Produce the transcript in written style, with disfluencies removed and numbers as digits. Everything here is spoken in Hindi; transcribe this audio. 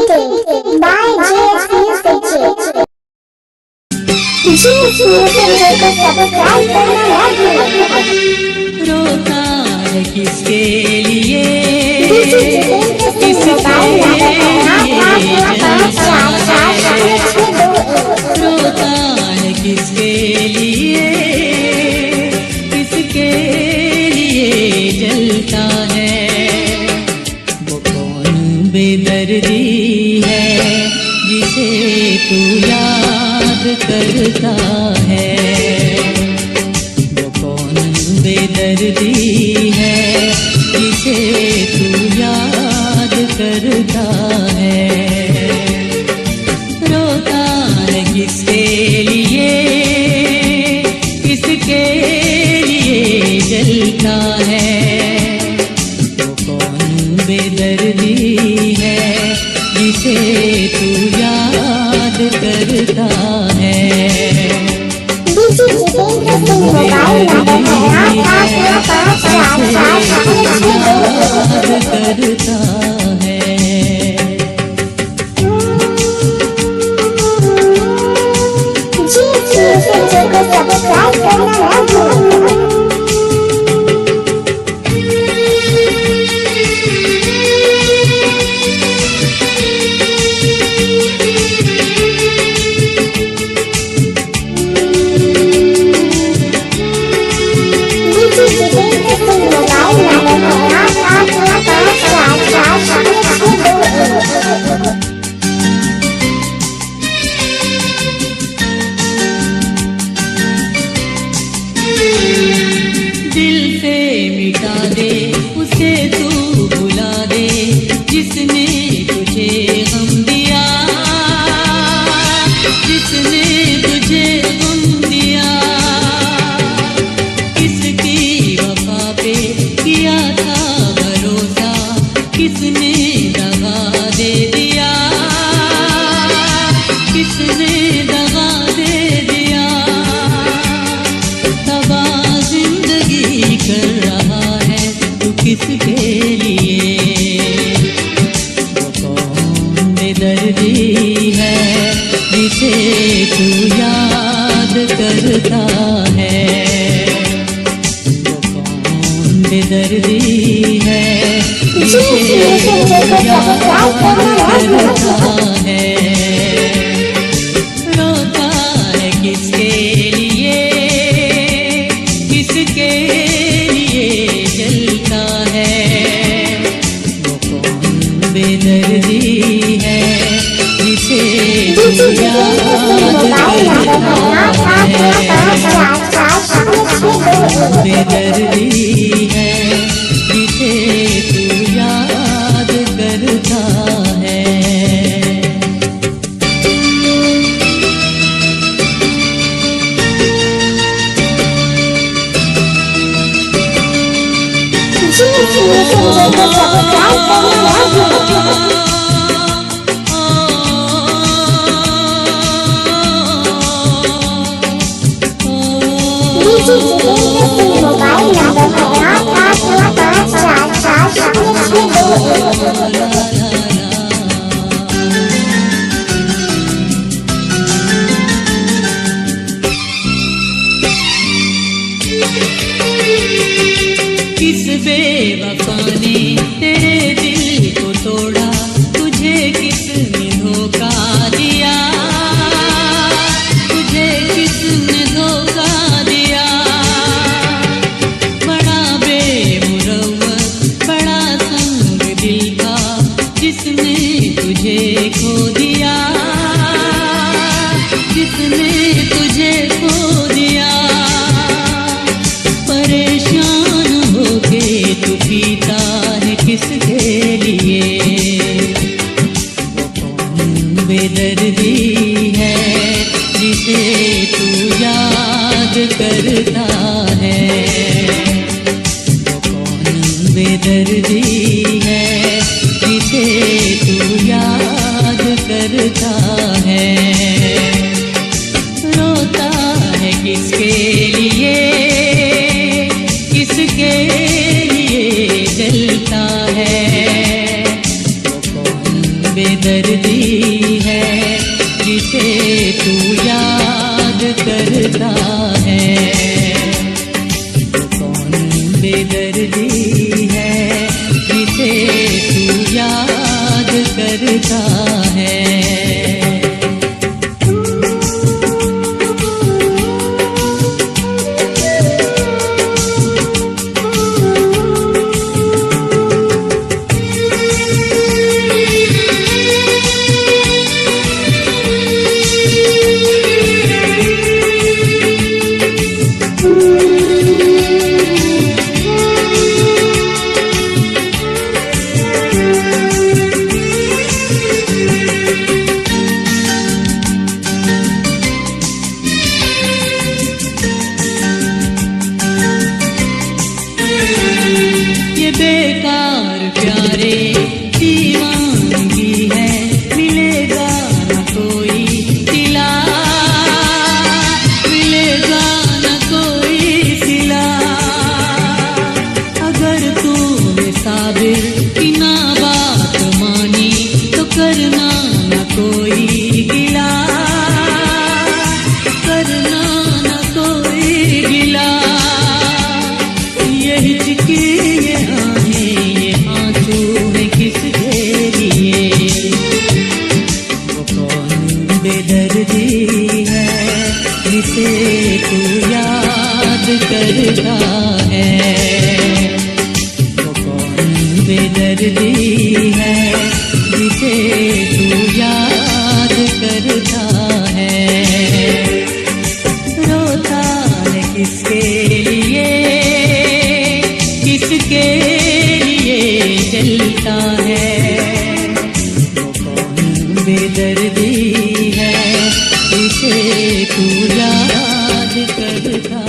Editing by JS Music J. JS Music को सब्सक्राइब करना ना भूलें। रोता है किसके लिए, किसके रोता है किसके लिए, किसके लिए जलता है। वो कौन बेदर्दी है जिसे तू याद करता है। वो कौन बेदर्दी है जिसे तू याद करता है। रोता है किसके लिए, किसके लिए जलता है। वो कौन बेदर्दी है जिसे तू याद करता है। करता है। दिल से मिटा दे उसे तू भुला दे जिसने तुझे गम दिया, जिसने तुझे गम दिया। किसकी वफा पे किया था भरोसा, किसने दगा दे दिया, किसने दगा दे दिया। तबाह जिंदगी कर रहा है तू किसके लिए। वो कौन बेदर्दी है जिसे तू याद करता है। वो कौन बेदर्दी है जिसे तू याद करता है। रोता है किसके लिए, किसके लिए जलता है। वो कौन बेदर्दी है जिसे तू याद करता है। बेदर्दी है जिसे तू याद करता है। किस बेवफा ने तेरे दिल को तोड़ा, तुझे किसने धोखा दिया, तुझे किसने धोखा दिया। बड़ा बेमुरव्वत बड़ा संग दिल का जिसने तुझे खो दिया, जिसने तुझे खो दिया। परेशान होके तू पीता है किसके लिए। वो कौन बेदर्दी है जिसे तू याद करता है। वो कौन बेदर्दी है जिसे तू याद करता है। रोता है किसके लिए, किसके लिए जलता है। वो कौन बेदर्दी है जिसे तू याद करता है? वो कौन बेदर्दी है जिसे तू याद करता है? बेकार प्यारे दीवानगी है, मिलेगा न कोई सिला, मिलेगा न कोई सिला। अगर तूने साबिर की ना बात मानी तो करना न कोई गिला, करना न कोई गिला। ये हिचकी ये आहें ये आंसू है किसके लिए? वो कौन बेदर्दी है जिसे तू याद करता है? वो कौन बेदर्दी है जिसे तू याद करता है? रोता है किसके लिए, किसके लिए चलता है? वो कौन बेदर्दी है जिसे तू याद करता